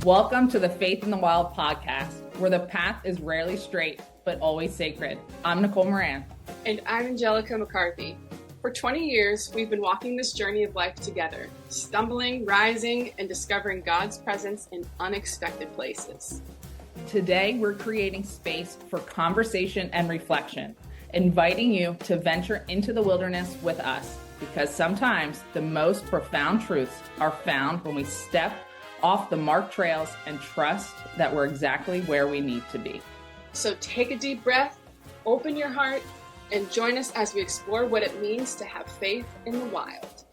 Welcome to the Faith in the Wild podcast, where the path is rarely straight, but always sacred. I'm Nicole Moran. And I'm Angelica, McCarthy. For 20 years, we've been walking this journey of life together, stumbling, rising, and discovering God's presence in unexpected places. Today, we're creating space for conversation and reflection, inviting you to venture into the wilderness with us, because sometimes the most profound truths are found when we step off the marked trails and trust that we're exactly where we need to be. So take a deep breath, open your heart, and join us as we explore what it means to have faith in the wild.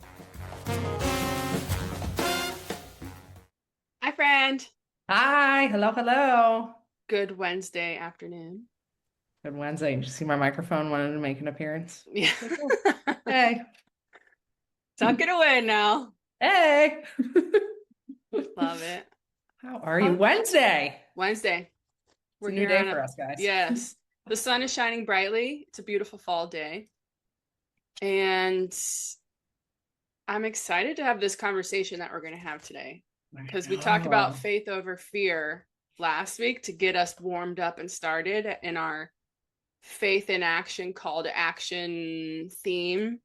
Hi, friend. Hi, hello. Good Wednesday afternoon. Good Wednesday. Did you see my microphone wanted to make an appearance? Yeah. Hey. Tuck it away now. Hey. Love it. How are you? Wednesday. It's a new day for us, guys. Yes. The sun is shining brightly. It's a beautiful fall day. And I'm excited to have this conversation that we're going to have today. Because we talked about faith over fear last week to get us warmed up and started in our faith in action, call to action theme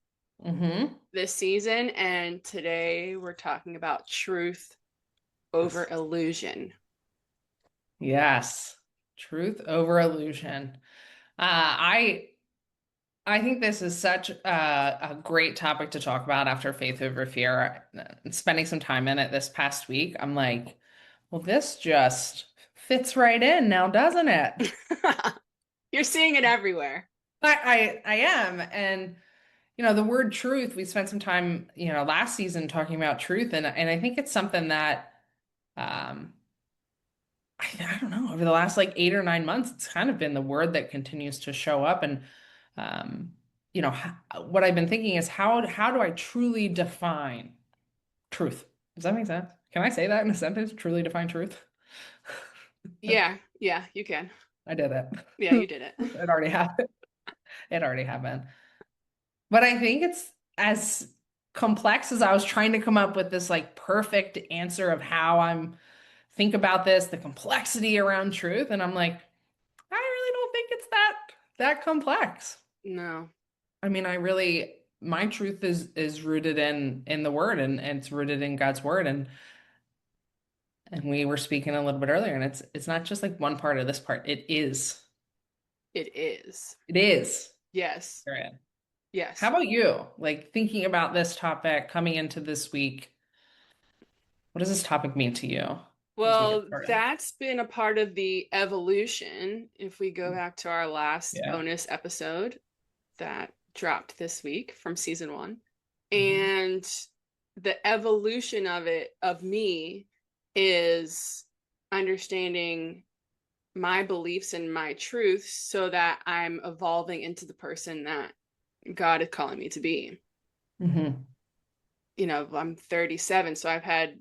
this season. And today we're talking about truth over illusion. Yes. Truth over illusion. I think this is such a great topic to talk about after faith over fear. Spending some time in it this past week, I'm like, well, this just fits right in now, doesn't it? You're seeing it everywhere. I am. And, the word truth, we spent some time, last season talking about truth. And I think it's something that, I don't know, over the last 8 or 9 months, it's kind of been the word that continues to show up. And, what I've been thinking is how do I truly define truth? Does that make sense? Can I say that in a sentence? Truly define truth? Yeah, you can. I did it. Yeah, you did it. It already happened. It already happened. But I think it's as complex as I was trying to come up with this perfect answer of how I'm think about this, the complexity around truth. And I'm like, I really don't think it's that complex. No. I mean, my truth is rooted in the word and it's rooted in God's word. And we were speaking a little bit earlier, and it's not just one part or this part. It is. It is. It is. Yes. Period. Yes. How about you? Thinking about this topic coming into this week, what does this topic mean to you? Well, that's been a part of the evolution. If we go back to our last bonus episode that dropped this week from season 1, and the evolution of me is understanding my beliefs and my truths so that I'm evolving into the person that God is calling me to be. I'm 37, so I've had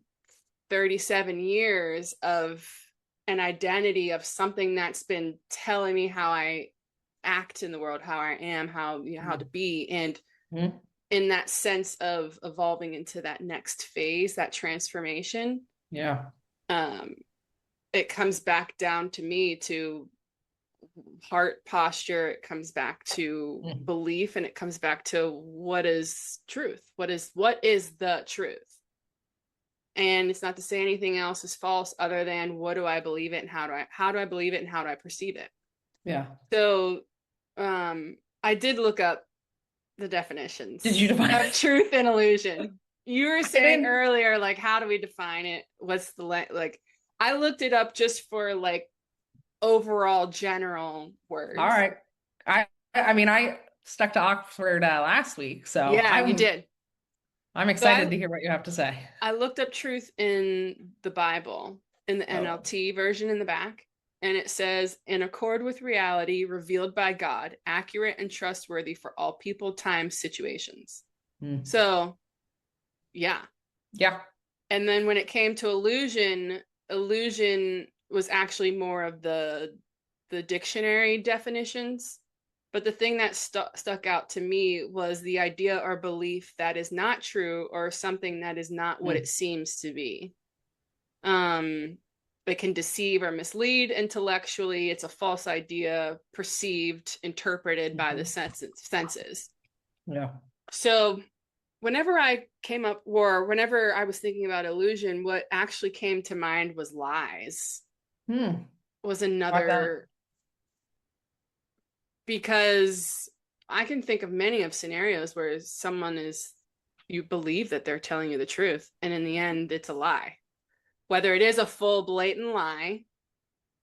37 years of an identity of something that's been telling me how I act in the world, how I am, how to be. And in that sense of evolving into that next phase, that transformation. Yeah. It comes back down to me to heart posture. It comes back to belief, and it comes back to what is truth? What is the truth? And it's not to say anything else is false other than what do I believe it and how do I believe it and how do I perceive it? Yeah. So I did look up the definitions. Did you define of truth and illusion? You were saying earlier, how do we define it? What's the I looked it up just for overall general words. All right. I stuck to Oxford last week, so yeah, you did. I'm excited to hear what you have to say. I looked up truth in the Bible, in the NLT version in the back, and it says, in accord with reality revealed by God, accurate and trustworthy for all people, times, situations. So, yeah. Yeah. And then when it came to illusion was actually more of the dictionary definitions. But the thing that stuck out to me was the idea or belief that is not true or something that is not what it seems to be. it can deceive or mislead intellectually. It's a false idea, perceived, interpreted by the senses. Yeah. So whenever I came up, or whenever I was thinking about illusion, what actually came to mind was lies. Was another, because I can think of many of scenarios where you believe that they're telling you the truth, and in the end, it's a lie. Whether it is a full blatant lie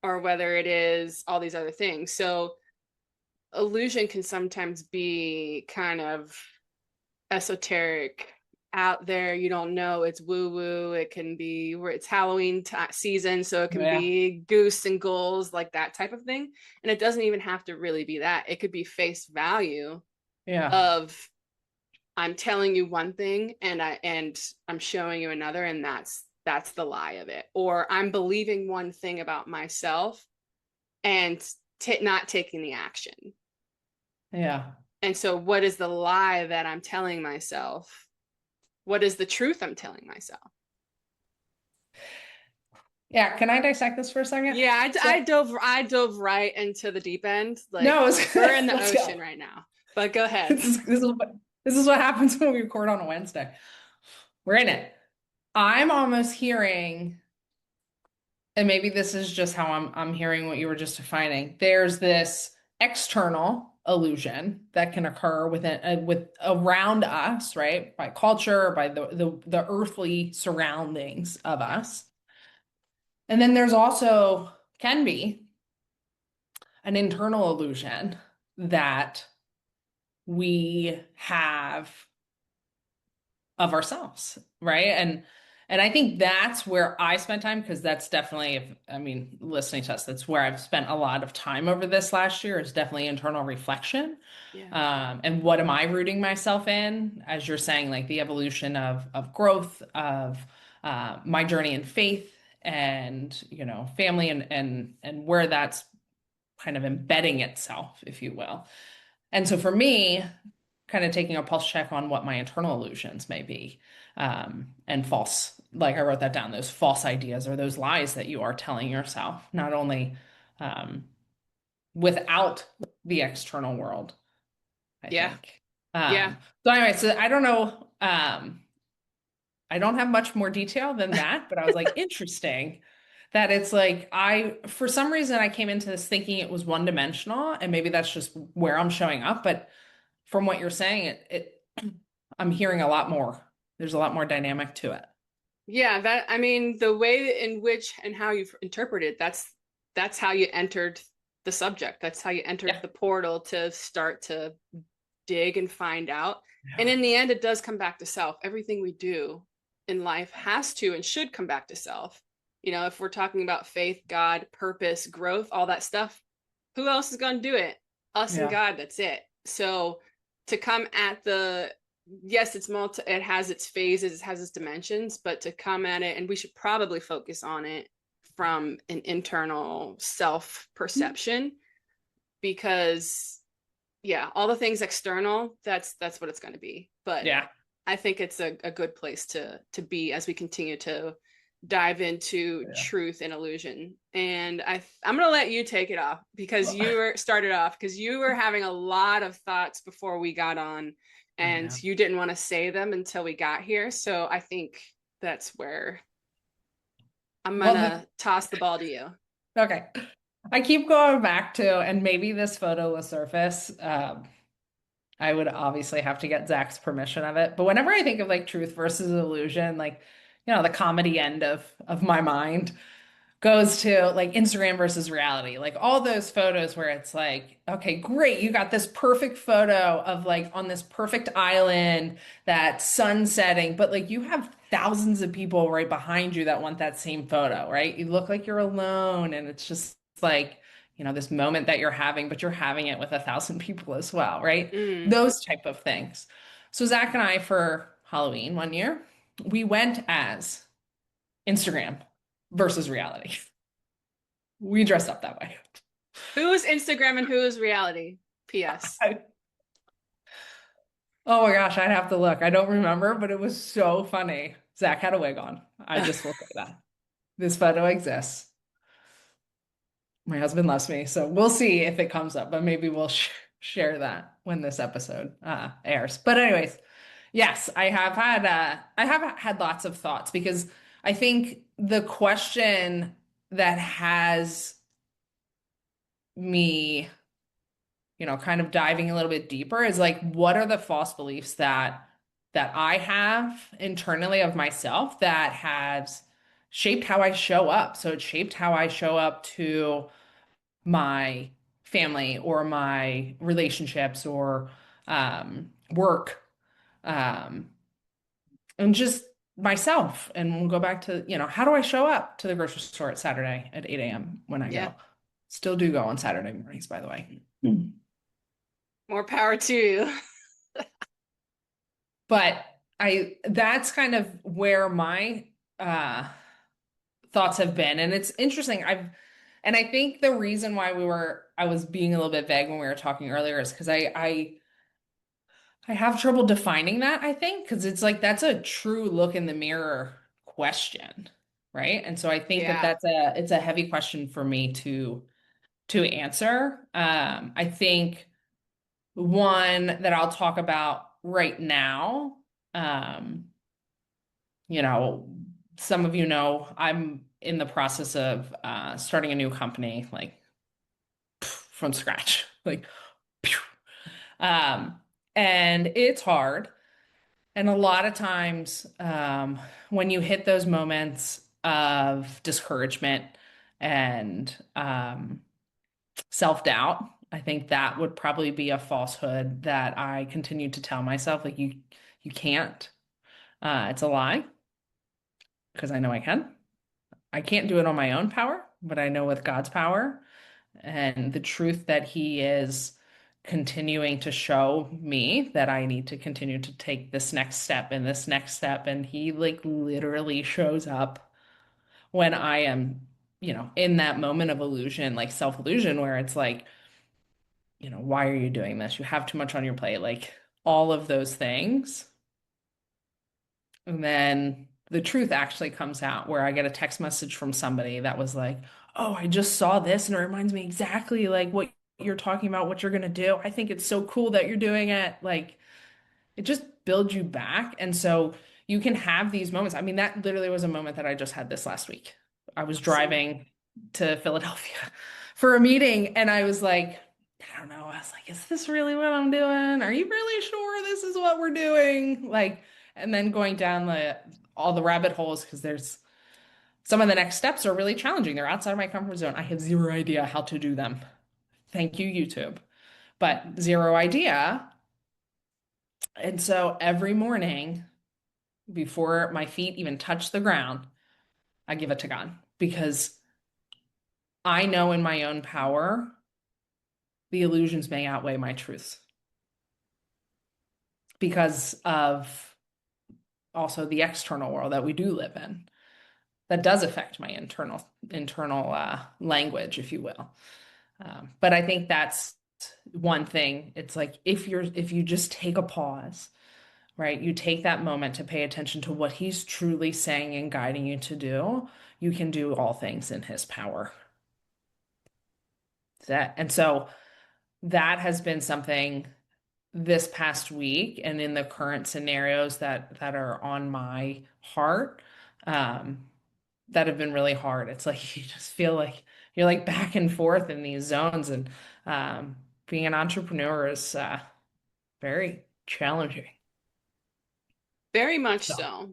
or whether it is all these other things. So illusion can sometimes be kind of esoteric, out there, you don't know, it's woo woo. It can be where it's Halloween season, so it can be goose and ghouls, like that type of thing. And it doesn't even have to really be that. It could be face value of, I'm telling you one thing and I'm showing you another, and that's the lie of it. Or I'm believing one thing about myself and not taking the action. Yeah. And so what is the lie that I'm telling myself? What is the truth I'm telling myself? Yeah. Can I dissect this for a second? Yeah, I dove right into the deep end. Like, no, we're in the ocean right now. But go ahead. This is what happens when we record on a Wednesday. We're in it. I'm almost hearing, and maybe this is just how I'm hearing what you were just defining. There's this external illusion that can occur with around us, right? By culture, by the earthly surroundings of us. And then there's also can be an internal illusion that we have of ourselves, right? And I think that's where I spent time, because that's definitely, listening to us, that's where I've spent a lot of time over this last year, is definitely internal reflection. And what am I rooting myself in? As you're saying, like the evolution of growth, of my journey in faith, and family, and where that's kind of embedding itself, if you will. And so for me, kind of taking a pulse check on what my internal illusions may be, and false, like I wrote that down, those false ideas or those lies that you are telling yourself, not only without the external world, I think. So anyway, so I don't know. I don't have much more detail than that, but I was like, interesting that it's like, for some reason, I came into this thinking it was one dimensional, and maybe that's just where I'm showing up. But from what you're saying, I'm hearing a lot more. There's a lot more dynamic to it. Yeah, the way in which and how you've interpreted, that's how you entered the subject. That's how you entered the portal to start to dig and find out. And in the end, it does come back to self. Everything we do in life has to and should come back to self. If we're talking about faith, God, purpose, growth, all that stuff, who else is going to do it? Us and God, that's it. So to come at yes, it has its phases, it has its dimensions, but to come at it, and we should probably focus on it from an internal self-perception, because all the things external, that's what it's going to be. But I think it's a good place to be as we continue to dive into truth and illusion. And I'm going to let you take it off, because you were having a lot of thoughts before we got on, and you didn't want to say them until we got here. So I think that's where I'm going to toss the ball to you. Okay. I keep going back to, and maybe this photo will surface. I would obviously have to get Zach's permission of it. But whenever I think of like truth versus illusion, like, the comedy end of my mind goes to like Instagram versus reality. Like all those photos where it's like, okay, great, you got this perfect photo of like on this perfect island, that sun setting, but like you have thousands of people right behind you that want that same photo, right? You look like you're alone, and it's just like, this moment that you're having, but you're having it with 1,000 people as well, right? Those type of things. So Zach and I, for Halloween one year, we went as Instagram versus reality. We dressed up that way. Who is Instagram and who is reality? P.S. Oh my gosh, I'd have to look. I don't remember, but it was so funny. Zach had a wig on. I just will say that. This photo exists. My husband loves me, so we'll see if it comes up, but maybe we'll share that when this episode airs. But anyways, yes, I have had lots of thoughts because I think the question that has me, kind of diving a little bit deeper is like, what are the false beliefs that I have internally of myself that has shaped how I show up? So it shaped how I show up to my family or my relationships or work, um, and just myself. And we'll go back to, how do I show up to the grocery store at Saturday at 8 a.m. when I Yeah. go? Still do go on Saturday mornings, by the way. More power to you. But that's kind of where my thoughts have been. And it's interesting. And I think the reason why I was being a little bit vague when we were talking earlier is because I have trouble defining that, I think, because it's like that's a true look in the mirror question, right? And so I think that Yeah. it's a heavy question for me to answer. I think one that I'll talk about right now, um, you know, some of you know I'm in the process of starting a new company, like from scratch, like, phew. um, and it's hard. And a lot of times, when you hit those moments of discouragement and self-doubt, I think that would probably be a falsehood that I continue to tell myself, like you can't. It's a lie because I know I can. I can't do it on my own power, but I know with God's power and the truth that He is continuing to show me that I need to continue to take this next step and this next step. And He like literally shows up when I am, in that moment of illusion, like self illusion, where it's like, why are you doing this? You have too much on your plate, like all of those things. And then the truth actually comes out where I get a text message from somebody that was like, "Oh, I just saw this and it reminds me exactly like what you're talking about, what you're going to do. I think it's so cool that you're doing it." Like it just builds you back. And so you can have these moments. I mean, that literally was a moment that I just had this last week. I was Awesome. driving to Philadelphia for a meeting and I was like, I don't know. I was like, is this really what I'm doing? Are you really sure this is what we're doing? Like, and then going down all the rabbit holes because there's some of the next steps are really challenging. They're outside of my comfort zone. I have zero idea how to do them. Thank you, YouTube. But zero idea. And so every morning before my feet even touch the ground, I give it to God because I know in my own power, the illusions may outweigh my truths because of also the external world that we do live in that does affect my internal language, if you will. But I think that's one thing. It's like if you just take a pause, right? You take that moment to pay attention to what he's truly saying and guiding you to do, you can do all things in his power. And so that has been something this past week and in the current scenarios that are on my heart, um, that have been really hard. It's like you just feel like you're like back and forth in these zones, and being an entrepreneur is very challenging. Very much So, so.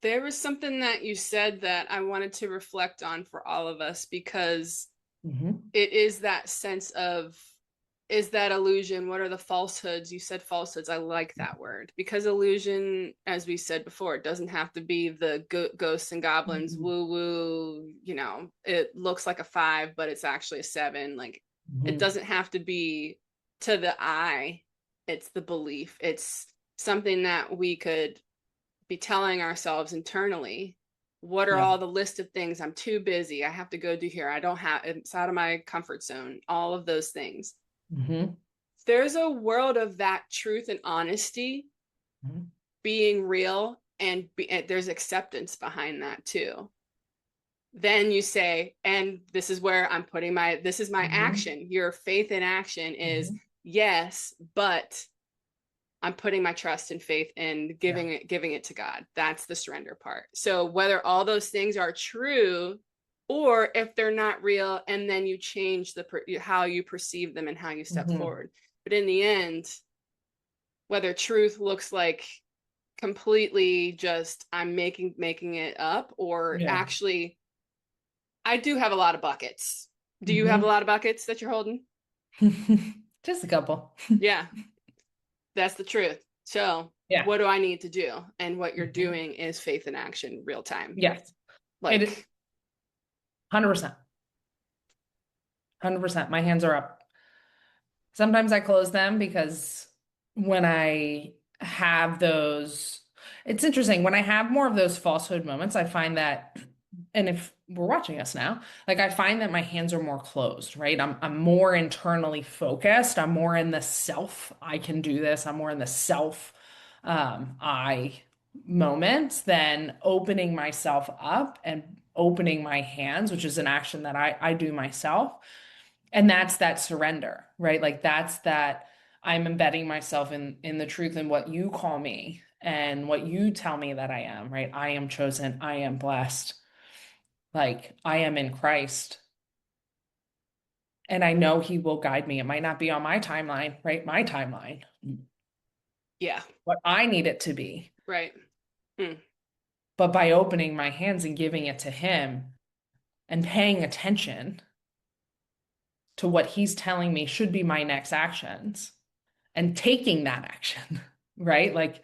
There was something that you said that I wanted to reflect on for all of us because mhm, it is that sense of, is that illusion? What are the falsehoods? You said falsehoods. I like that word because illusion, as we said before, it doesn't have to be the ghosts and goblins, mhm, woo woo. It looks like a 5, but it's actually a 7. Like it mhm. doesn't have to be to the eye. It's the belief. It's something that we could be telling ourselves internally. What are Yeah. all the list of things? I'm too busy. I have to go do here. I don't have, it's out of my comfort zone. All of those things. Mhm, There's a world of that truth and honesty being real, and there's acceptance behind that too. then you say, and this is where I'm putting this is my action. Your faith in action is yes, but I'm putting my trust and faith and giving it to God. That's the surrender part. So whether all those things are true or if they're not real, and then you change how you perceive them and how you step forward. But in the end, whether truth looks like completely just I'm making it up, or actually I do have a lot of buckets. Do you have a lot of buckets that you're holding? Just a couple. Yeah. That's the truth. So what do I need to do? And what you're doing is faith in action, real time. Yes. Like 100%. 100%. My hands are up. Sometimes I close them because when I have those, it's interesting. When I have more of those falsehood moments, I find that, and if we're watching us now, like I find that my hands are more closed, right? I'm more internally focused. I'm more in the self. I can do this. I'm more in the self I moment than opening myself up and opening my hands, which is an action that I do myself. And that's that surrender, right? Like that's that I'm embedding myself in the truth and what you call me and what you tell me that I am, right? I am chosen. I am blessed. Like I am in Christ. And I know he will guide me. It might not be on my timeline, right? My timeline. Yeah. What I need it to be. Right. But by opening my hands and giving it to him and paying attention to what he's telling me should be my next actions and taking that action, right? Like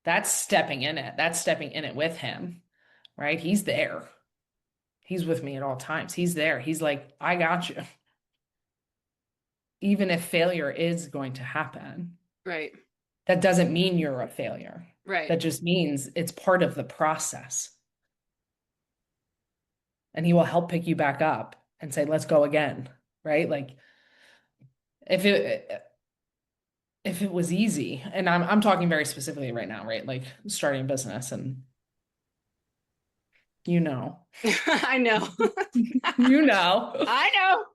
that's stepping in it. That's stepping in it with him, right? He's there. He's with me at all times. He's there. He's like, I got you. Even if failure is going to happen. Right. That doesn't mean you're a failure. Right. That just means it's part of the process. And he will help pick you back up and say, let's go again, right? Like if it was easy, and I'm talking very specifically right now, right? Like starting a business and I know. I know.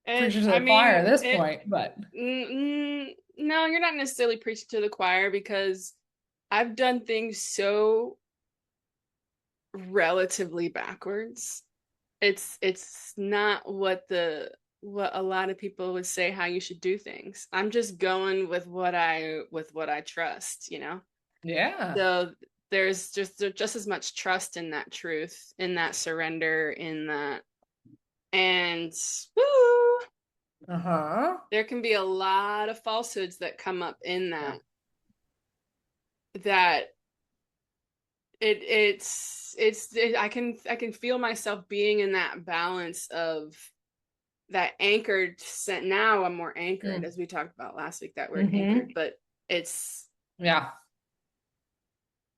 Preaching to the choir at this point, but no, you're not necessarily preaching to the choir, because I've done things so relatively backwards. It's not what a lot of people would say how you should do things. I'm just going with what I trust, Yeah. So there's just as much trust in that truth, in that surrender, in that, and there can be a lot of falsehoods that come up in that. That I can feel myself being in that balance of that anchored. Now I'm more anchored, as we talked about last week, that word anchored, but it's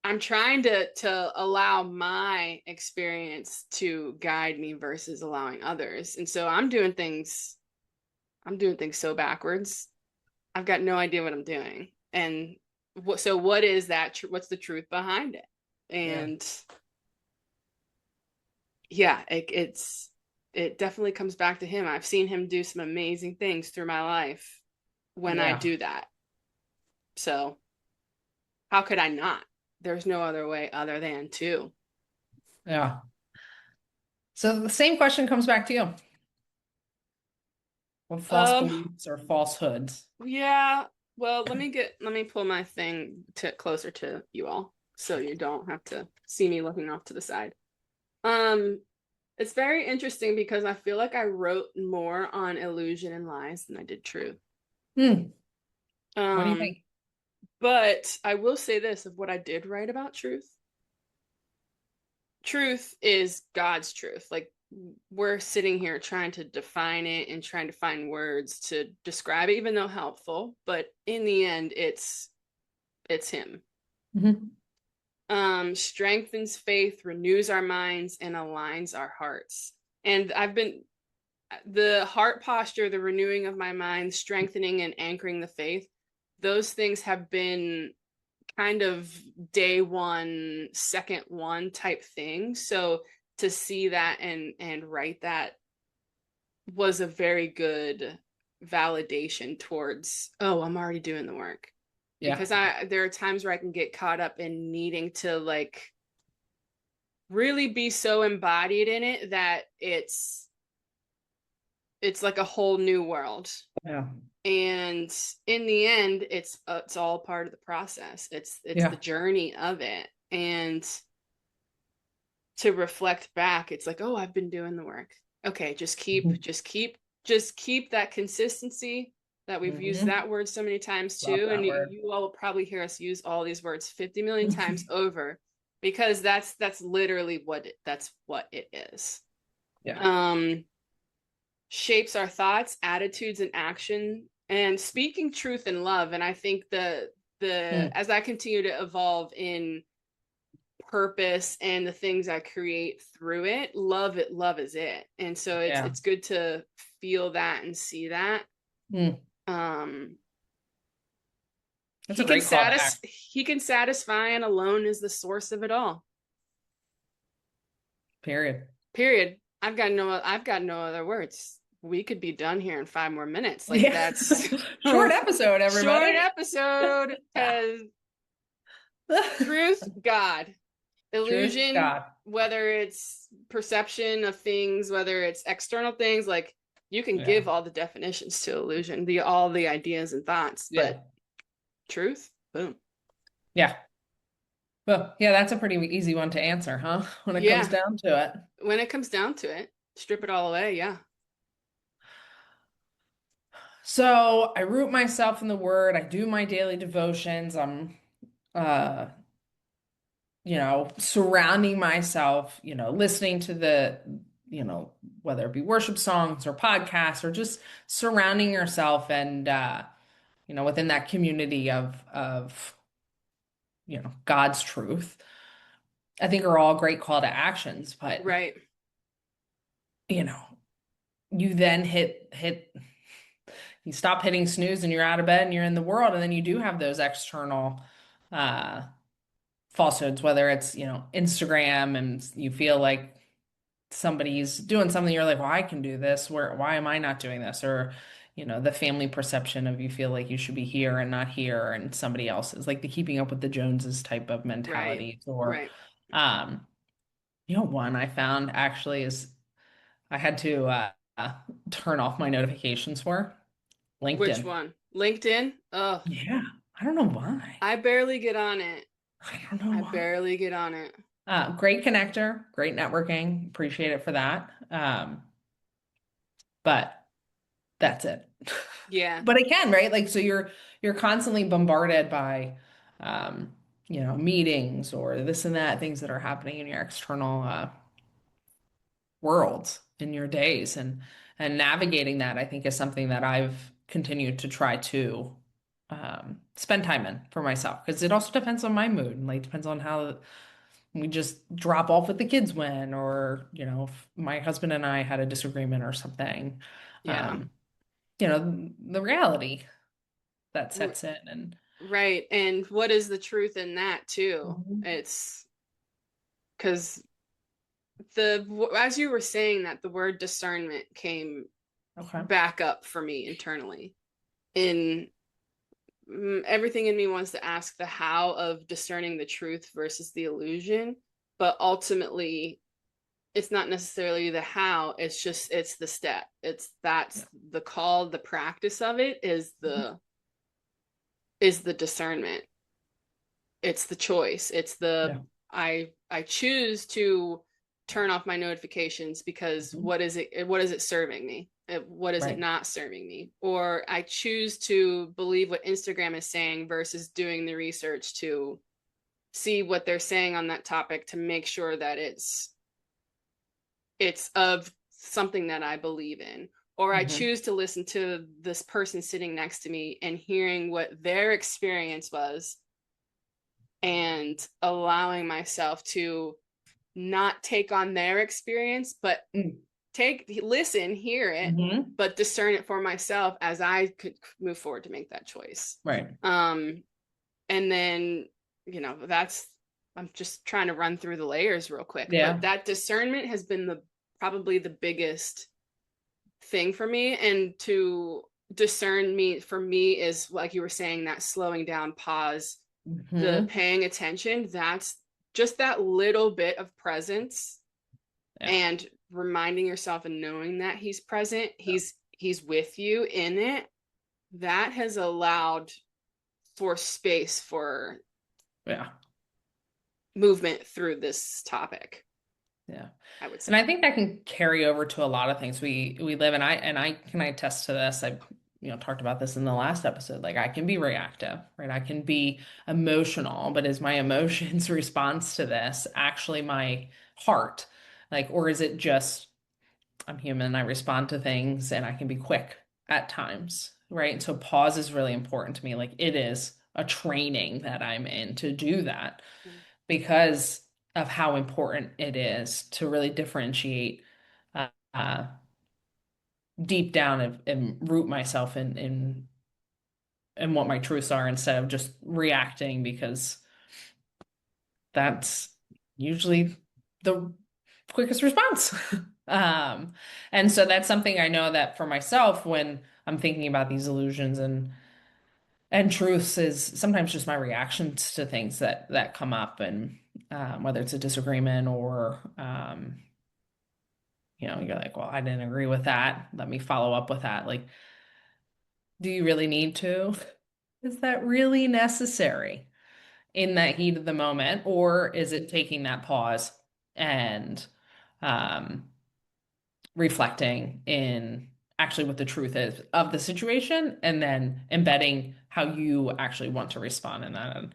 I'm trying to allow my experience to guide me versus allowing others. And so I'm doing things so backwards. I've got no idea what I'm doing. And so what is that? What's the truth behind it? And it definitely comes back to him. I've seen him do some amazing things through my life when I do that. So how could I not? There's no other way other than to. Yeah. So the same question comes back to you. What false beliefs or falsehoods? Yeah. Well, let me pull my thing closer to you all, so you don't have to see me looking off to the side. It's very interesting because I feel like I wrote more on illusion and lies than I did truth. What do you think? But I will say this of what I did write about truth. Truth is God's truth. Like, we're sitting here trying to define it and trying to find words to describe it, even though helpful. But in the end, it's him. Strengthens faith, renews our minds, and aligns our hearts. And the heart posture, the renewing of my mind, strengthening and anchoring the faith, those things have been kind of day one, second one type thing. So to see that and write that was a very good validation towards, oh, I'm already doing the work. Yeah. Because there are times where I can get caught up in needing to like really be so embodied in it that it's like a whole new world. Yeah. And in the end, it's all part of the process. It's the journey of it. And to reflect back, it's like, oh, I've been doing the work. Okay, just keep that consistency that we've used that word so many times too. And you all will probably hear us use all these words 50 million times over, because that's literally what it is. Yeah. Shapes our thoughts, attitudes, and action, and speaking truth in love. And I think as I continue to evolve in purpose and the things I create through it, love is it. And so it's good to feel that and see that. That's a great call to action. He can satisfy, and alone is the source of it all. Period. I've got no other words. We could be done here in 5 more minutes. Like that's short episode, everybody. Short episode, because truth, God. Illusion, God. Whether it's perception of things, whether it's external things, like you can give all the definitions to illusion, all the ideas and thoughts, but truth, boom. Yeah. Well, that's a pretty easy one to answer, huh? When it comes down to it. When it comes down to it, strip it all away, So I root myself in the word. I do my daily devotions. I'm surrounding myself, listening to the, whether it be worship songs or podcasts, or just surrounding yourself and, within that community of, God's truth, I think are all great call to actions. But, right. You then you stop hitting snooze and you're out of bed and you're in the world. And then you do have those external, falsehoods, whether it's, Instagram, and you feel like somebody's doing something, you're like, well, I can do this. Why am I not doing this? Or, the family perception of you feel like you should be here and not here, and somebody else is like the keeping up with the Joneses type of mentality. Or, one I found actually is I had to turn off my notifications for LinkedIn. Which one? LinkedIn? Oh, yeah. I don't know why. I barely get on it. I don't know why. I barely get on it. Great connector, great networking. Appreciate it for that. But that's it. Yeah. But again, right? Like, so you're constantly bombarded by, meetings or this and that, things that are happening in your external worlds in your days, and navigating that, I think, is something that I've continued to try to spend time in for myself, because it also depends on my mood, and like depends on how we just drop off with the kids when, or if my husband and I had a disagreement or something. The reality that sets in, and right. And what is the truth in that too? It's because as you were saying that, the word discernment came back up for me internally. In everything in me wants to ask the how of discerning the truth versus the illusion, but ultimately it's not necessarily the how, it's the step. That's the call, the practice of it is the discernment. It's the choice. It's the I choose to turn off my notifications because what is it serving me? What is it not serving me? Or I choose to believe what Instagram is saying versus doing the research to see what they're saying on that topic, to make sure that it's of something that I believe in. Or I choose to listen to this person sitting next to me and hearing what their experience was, and allowing myself to not take on their experience, but listen, hear it, but discern it for myself as I could move forward to make that choice. Right. And then that's, I'm just trying to run through the layers real quick, but Yeah. that discernment has been probably the biggest thing for me. And to discern me for me is, like you were saying, that slowing down, pause, the Hmm. paying attention. That's just that little bit of presence, Yeah. and reminding yourself and knowing that he's present, he's with you in it. That has allowed for space for Yeah. movement through this topic, Yeah. I would And I say. think that can carry over to a lot of things we live, and I can attest to this. I talked about this in the last episode. Like, I can be reactive, right? I can be emotional, but is my emotions response to this actually my heart? Like, or is it just I'm human, I respond to things and I can be quick at times, right? And so pause is really important to me. Like, it is a training that I'm in to do that because of how important it is to really differentiate uh, uh, deep down and root myself in what my truths are instead of just reacting, because that's usually the quickest response. Um, and so that's something I know that for myself when I'm thinking about these illusions and truths is sometimes just my reactions to things that come up, and whether it's a disagreement or you're like, well, I didn't agree with that. Let me follow up with that. Like, do you really need to? Is that really necessary in that heat of the moment, or is it taking that pause and um, reflecting in actually what the truth is of the situation, and then embedding how you actually want to respond in that? And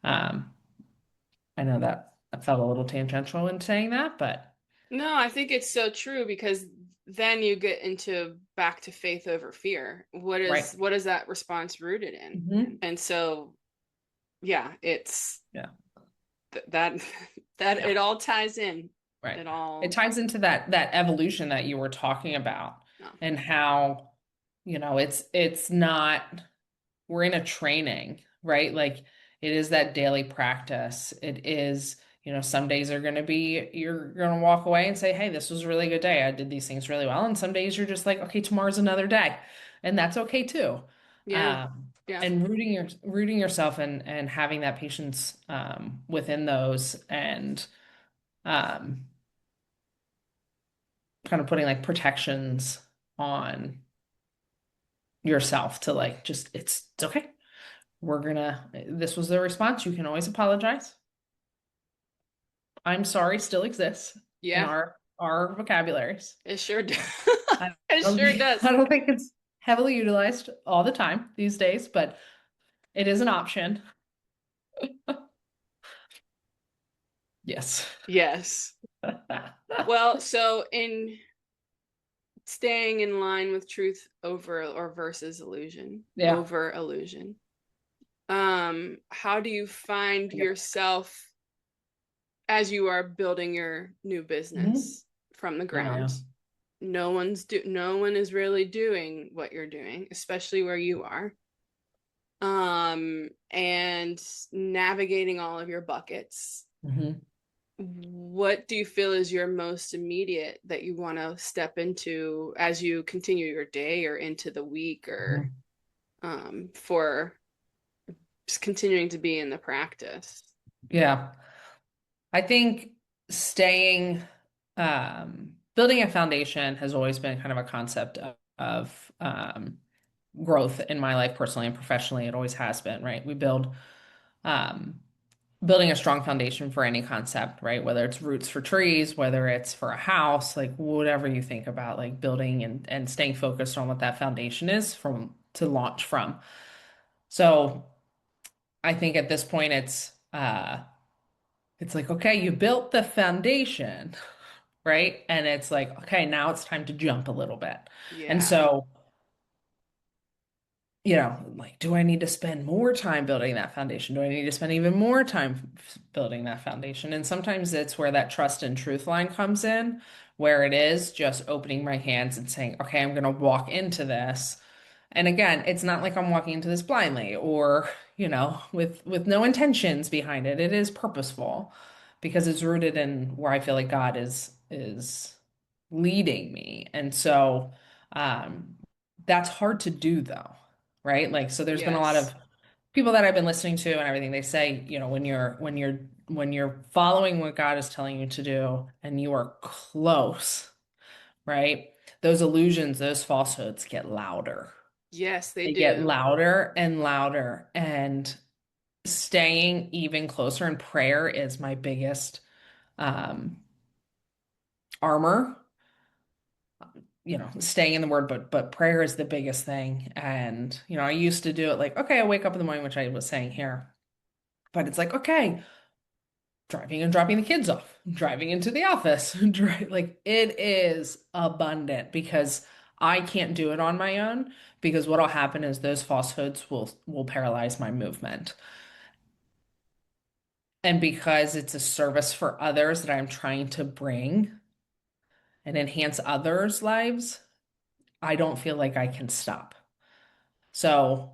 um, I know that I felt a little tangential in saying that, but No, I think it's so true, because then you get into back to faith over fear. right. What is that response rooted in? Hmm. And so, yeah, it's Yeah. that that Yeah. it all ties in. Right. It It all, ties into that evolution that you were talking about, no. and how, it's not, we're in a training, right? Like, it is that daily practice. It is, some days are going to be, you're going to walk away and say, hey, this was a really good day. I did these things really well. And some days you're just like, okay, tomorrow's another day. And that's okay too. Yeah. Yeah. And rooting yourself and having that patience within those, and um, kind of putting like protections on yourself to like, just, it's okay. This was the response. You can always apologize. I'm sorry still exists in Yeah. our vocabularies. It sure does. I It don't sure think, does. I don't think it's heavily utilized all the time these days, but it is an option. Yes. Yes. Well, so in staying in line with truth over or versus illusion, Yeah. over illusion, how do you find Yep. yourself as you are building your new Mhm. business from the Oh, yeah. ground? No one is really doing what you're doing, especially where you are. And navigating all of your buckets. Hmm. What do you feel is your most immediate that you want to step into as you continue your day or into the week, or Hmm. for just continuing to be in the practice? Yeah. I think staying, building a foundation has always been kind of a concept of growth in my life personally and professionally. It always has been, right? Um, building a strong foundation for any concept, right? Whether it's roots for trees, whether it's for a house, like whatever you think about, like building and staying focused on what that foundation is from to launch from. So I think at this point it's like, okay, you built the foundation, right? And it's like, okay, now it's time to jump a little bit. And Yeah. so, like, do I need to spend more time building that foundation? Do I need to spend even more time building that foundation? And sometimes it's where that trust and truth line comes in, where it is just opening my hands and saying, okay, I'm going to walk into this And again, it's not like I'm walking into this blindly or, with no intentions behind it. It is purposeful because it's rooted in where I feel like God is leading me. And so that's hard to do though, right? Like so there's been a lot Yes. of people that I've been listening to and everything, they say, when you're following what God is telling you to do and you are close, right? Those illusions, those falsehoods get louder. Yes, they They get do. louder and louder, and staying even closer in prayer is my biggest um armor. Staying in the word, but prayer is the biggest thing. And I used to do it like, okay, I wake up in the morning, which I was saying here, but it's like, okay, driving and dropping the kids off, driving into the office, like it is abundant because I can't do it on my own because what'll happen is those falsehoods will paralyze my movement. And because it's a service for others that I'm trying to bring and enhance others' lives, I don't feel like I can stop. So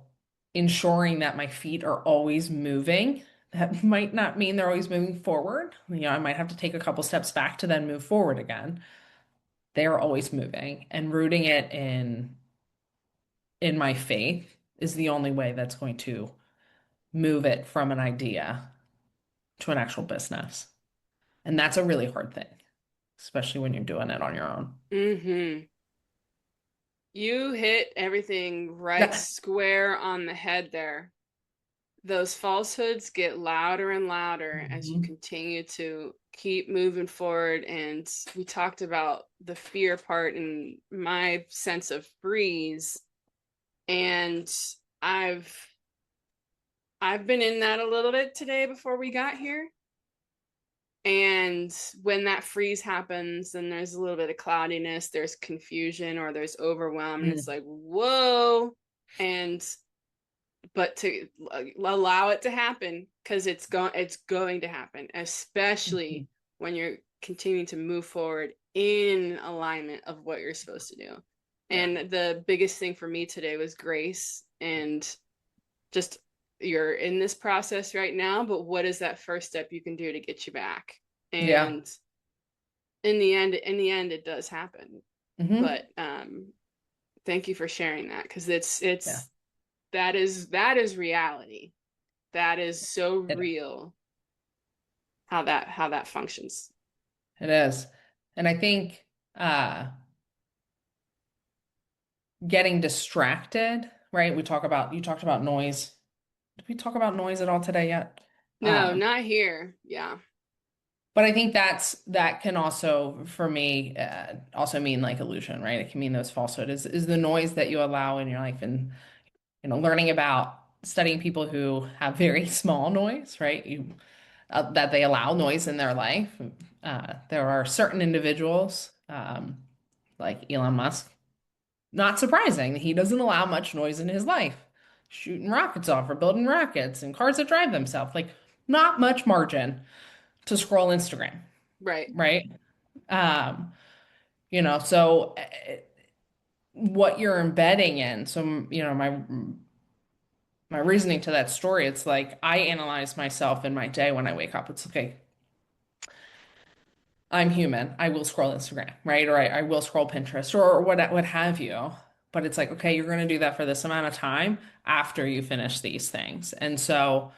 ensuring that my feet are always moving, that might not mean they're always moving forward. I might have to take a couple steps back to then move forward again. They are always moving, and rooting it in my faith is the only way that's going to move it from an idea to an actual business. And that's a really hard thing, especially when you're doing it on your own. Mm-hmm. You hit everything right Yeah. square on the head there. Those falsehoods get louder and louder as you Mhm. continue to keep moving forward. And we talked about the fear part and my sense of freeze. And I've I've been in that a little bit today before we got here. And when that freeze happens, then there's a little bit of cloudiness, there's confusion, or there's overwhelm, and it's Mm. like, whoa. And but to allow it to happen because it's going to happen, especially Mhm. when you're continuing to move forward in alignment of what you're supposed to do. Yeah. And the biggest thing for me today was grace and just you're in this process right now, but what is that first step you can do to get you back? Yeah. And in the end it does happen. Hmm. But thank you for sharing that because Yeah. it's that is reality. That is so It, real how that functions. it is. And I think getting distracted, right? You talked about noise. Did we talk about noise at all today yet? No, Um, not here. Yeah. but I think that can also, for me, also mean like illusion, right? It can mean those falsehood is the noise that you allow in your life, and learning about studying people who have very small noise, right? That they allow noise in their life. There are certain individuals, like Elon Musk. Not surprising, he doesn't allow much noise in his life. Shooting rockets off or building rockets and cars that drive themselves. Like, not much margin to scroll Instagram, Right. right? Um, so what you're embedding in. So, my reasoning to that story, it's like I analyze myself in my day when I wake up. It's okay, I'm human. I will scroll Instagram, right? Or I will scroll Pinterest or what have you. But it's like, okay, you're going to do that for this amount of time after you finish these things. And so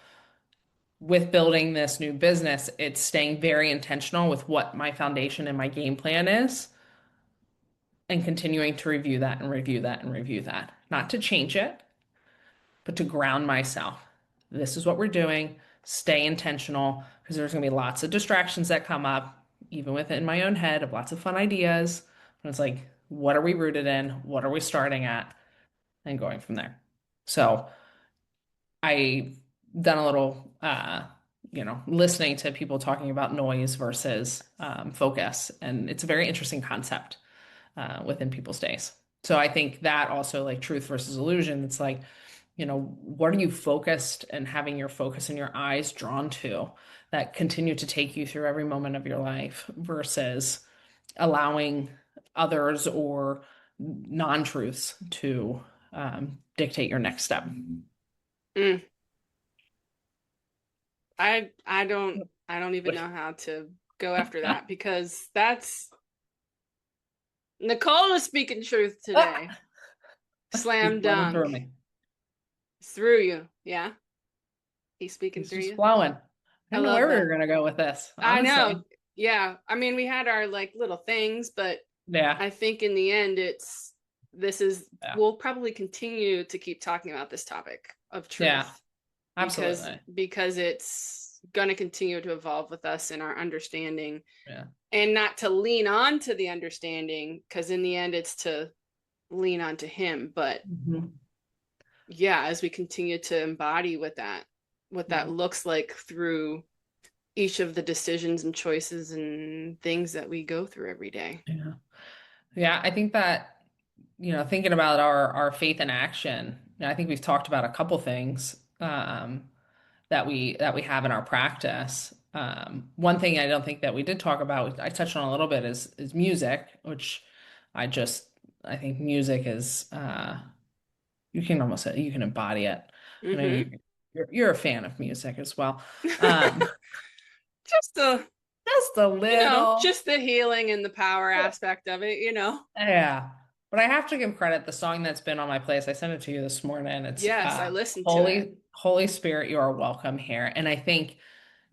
with building this new business, it's staying very intentional with what my foundation and my game plan is and continuing to review that and review that and review that. Not to change it, but to ground myself. This is what we're doing. Stay intentional because there's going to be lots of distractions that come up, even within my own head of lots of fun ideas. And it's like, what are we rooted in? What are we starting at? And going from there. So I done a little, listening to people talking about noise versus focus. And it's a very interesting concept within people's days. So I think that also like truth versus illusion, it's like, what are you focused and having your focus and your eyes drawn to that continue to take you through every moment of your life versus allowing others or non-truths to dictate your next step. Mm. I don't even know how to go after that, because that's Nicole is speaking truth today. He's Slam flowing through dunk. me. Through you. Yeah. He's speaking He's through just you. flowing. I I didn't know love where we were that. gonna go with this, I know. honestly. Yeah. I mean, we had our like little things, but Yeah, I think in the end yeah, we'll probably continue to keep talking about this topic of yeah, truth, because absolutely. it's going to continue to evolve with us in our understanding, Yeah. and not to lean on to the understanding, because in the end it's to lean on to him. But Mhm. yeah, as we continue to embody what that Yeah. looks like through each of the decisions and choices and things that we go through every day. Yeah. Yeah, I think that, thinking about our faith in action, I think we've talked about a couple things that we have in our practice. One thing I don't think that we did talk about, I touched on a little bit, is music, which I just I think music is you can embody it. I know Mm-hmm. you're a fan of music as well. Um, Just the just a little. just the healing and the power aspect of it. Yeah. But I have to give credit, the song that's been on my playlist, I sent it to you this morning. It's Yes, I listened to it. Holy Spirit, you are welcome here. And I think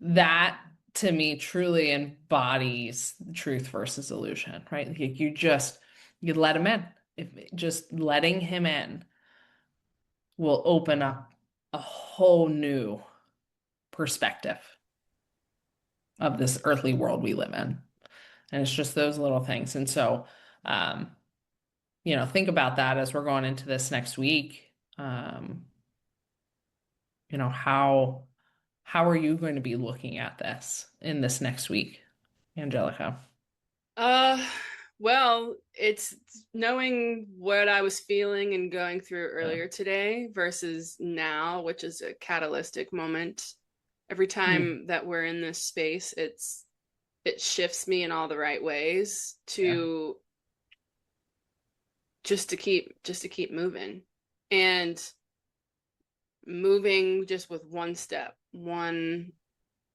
that to me truly embodies truth versus illusion, right? Like you let him in. If just letting him in will open up a whole new perspective of this earthly world we live in. And it's just those little things. And so um think about that as we're going into this next week. Um, how are you going to be looking at this in this next week, Angelica? Uh, well, it's knowing what I was feeling and going through Yeah. earlier today versus now, which is a catalytic moment. Every Mm, time that we're in this space, it shifts me in all the right ways yeah. to just to keep moving, and moving just with one step, one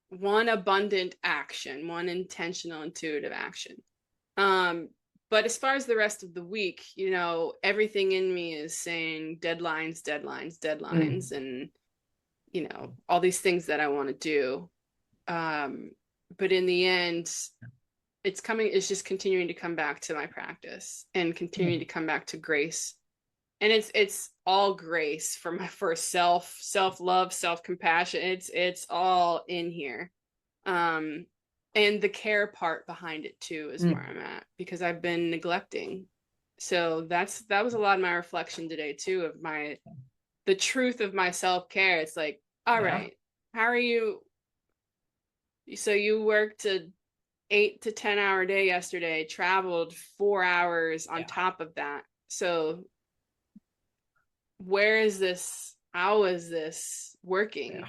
abundant action, one intentional intuitive action. um but as far as the rest of the week, everything in me is saying deadlines, deadlines, deadlines, Mm, and all these things that I want to do. But in the end, it's just continuing to come back to my practice and continuing mm, to come back to grace. And it's all grace for my first self love, self compassion. It's all in here. um and the care part behind it too is where mm. I'm at, because I've been neglecting. So that was a lot of my reflection today too, of the truth of my self-care. It's like, all Yeah. right, how are you? So you worked a 8 to 10 hour day yesterday, traveled 4 hours on Yeah. top of that. So where is this? How is this Yeah. working?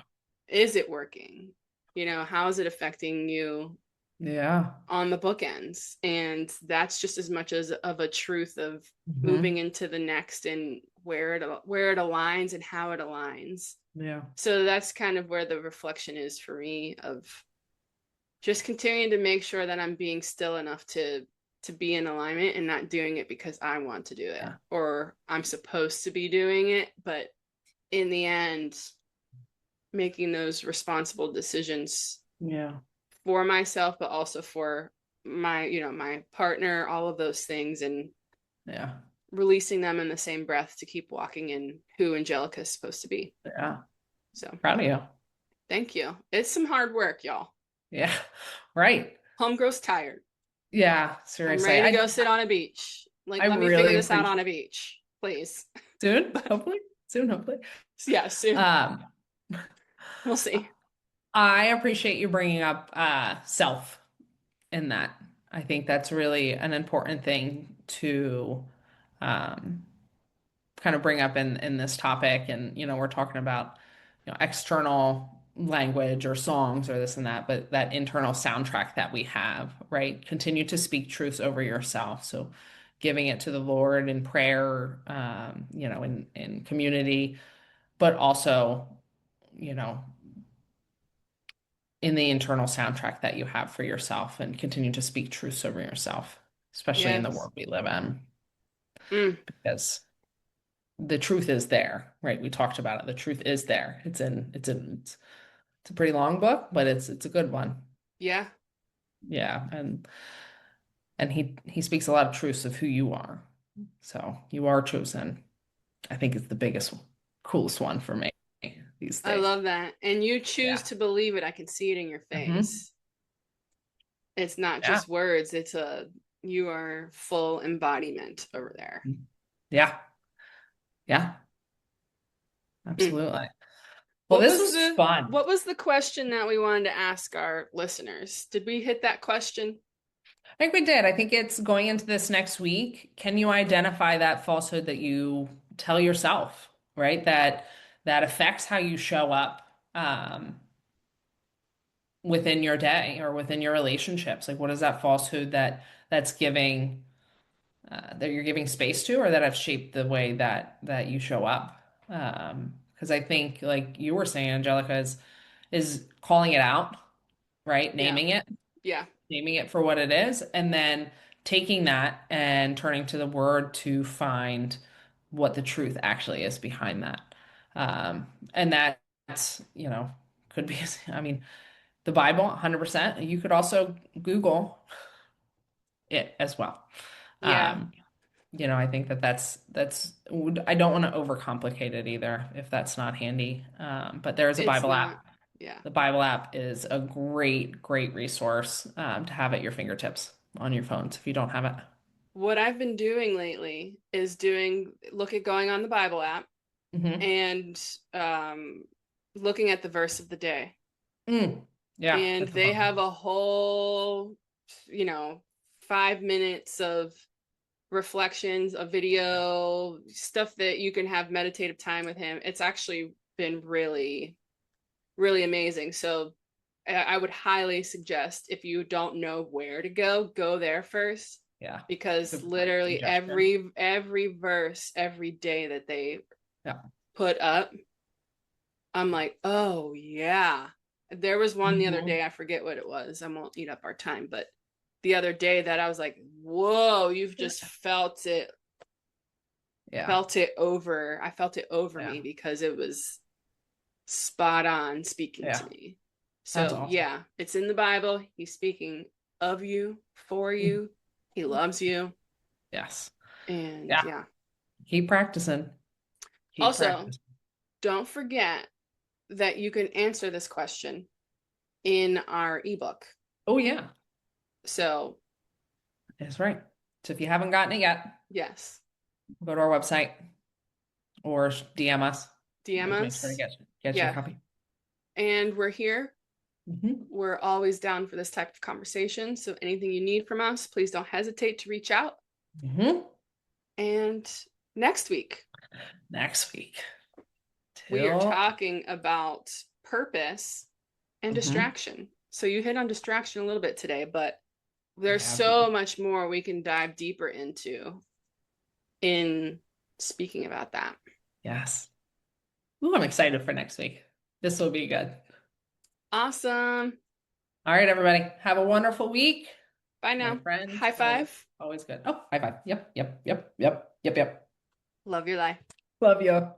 Is it working? How is it affecting you Yeah. on the bookends? And that's just as much as of a truth of moving Hmm. into the next, and where it aligns and how it aligns. Yeah. So that's kind of where the reflection is for me, of just continuing to make sure that I'm being still enough to be in alignment, and not doing it because I want to do it Yeah. or I'm supposed to be doing it, but in the end, making those responsible decisions Yeah. for myself, but also for my partner, all of those things, and Yeah. releasing them in the same breath to keep walking in who Angelica is supposed to be. Yeah. So Proud of you. thank you. It's some hard work, y'all. Yeah. Right. Homegirl's tired. Yeah. I'm Seriously. ready to I go sit on a beach. Like, I let me figure really this out appreciate on a beach, please. soon, But hopefully. Soon, hopefully. yeah, soon. Um, We'll see. I appreciate you bringing up self in that. I think that's really an important thing to um, kind of bring up in this topic. And, we're talking about, external language or songs or this and that, but that internal soundtrack that we have, right? Continue to speak truths over yourself. So giving it to the Lord in prayer, in community, but also, in the internal soundtrack that you have for yourself and continue to speak truths over yourself, especially in the Yes. world we live in, Mm. because the truth is there, right? We talked about it. The truth is there. It's a pretty long book, but it's a good one. Yeah. Yeah. And he speaks a lot of truths of who you are. So you are chosen. I think it's the biggest, coolest one for me these I days. love that. And you choose Yeah. to believe it. I can see it in your face. It's not Yeah. just words, you are full embodiment over there. Yeah. Yeah. Mm. Absolutely. Well, this was fun. What was the question that we wanted to ask our listeners? Did we hit that question? I think we did. I think it's going into this next week. Can you identify that falsehood that you tell yourself, right? That affects how you show up within your day or within your relationships? Like, what is that falsehood that's giving that you're giving space to, or that have shaped the way that you show up? Because I think, like you were saying, Angelica, is calling it out, right? Yeah. Yeah. Naming it for what it is, and then taking that and turning to the word to find what the truth actually is behind that. And that's, could be, I mean, the Bible, 100%. You could also Google it as well. Yeah. Um, I think I don't want to overcomplicate it either if that's not handy. But there is a It's Bible not. app. Yeah. The Bible app is a great, great resource to have at your fingertips on your phones if you don't have it. What I've been doing lately is going on the Bible app Hmm. and looking at the verse of the day. Yeah, And that's a they fun have one. a whole, 5 minutes of reflections, a video, stuff that you can have meditative time with him. It's actually been really, really amazing. So I would highly suggest, if you don't know where to go there first, Yeah, because good literally suggestion. every verse every day that they Yeah. put up, I'm like, oh yeah. There was one the other Hmm. day, I forget what it was. I won't eat up our time, but the other day that I was like, whoa, you've just Yeah, felt it over. I felt it over yeah, me because it was spot on speaking to yeah. me. That's So awesome. yeah, it's in the Bible. He's speaking of you, for Mhm. you. He loves you. Yes. And Yeah. yeah. Keep practicing. Keep Also, practicing. don't forget that you can answer this question in our ebook. Oh, yeah, So that's right. So if you haven't gotten it yet, yes, go to our website or DM us. DM We'll make sure to us. get you a Yeah. copy. And we're here. Hmm. We're always down for this type of conversation. So anything you need from us, please don't hesitate to reach out. Hmm. And next week, Next week. we are Till. talking about purpose and Hmm. distraction. So you hit on distraction a little bit today, but there's Yeah. so much more we can dive deeper into in speaking about that. Yes. Ooh, I'm excited for next week. This will be good. Awesome. All right, everybody. Have a wonderful week. Bye My now. friends, High five. always good. Oh, high five. Yep, yep, yep, yep, yep, yep. Love your life. Love you.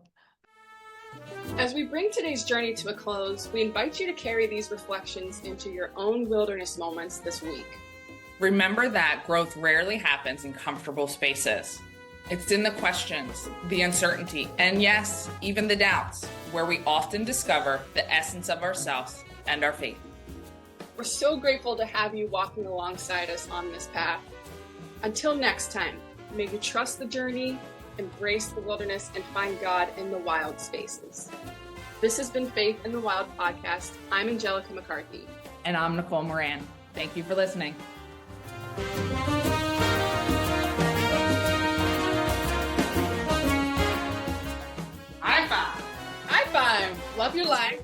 As we bring today's journey to a close, we invite you to carry these reflections into your own wilderness moments this week. Remember that growth rarely happens in comfortable spaces. It's in the questions, the uncertainty, and yes, even the doubts, where we often discover the essence of ourselves and our faith. We're so grateful to have you walking alongside us on this path. Until next time, may you trust the journey, embrace the wilderness, and find God in the wild spaces. This has been Faith in the Wild podcast. I'm Angelica McCarthy. And I'm Nicole Moran. Thank you for listening. High five. High five. Love your life.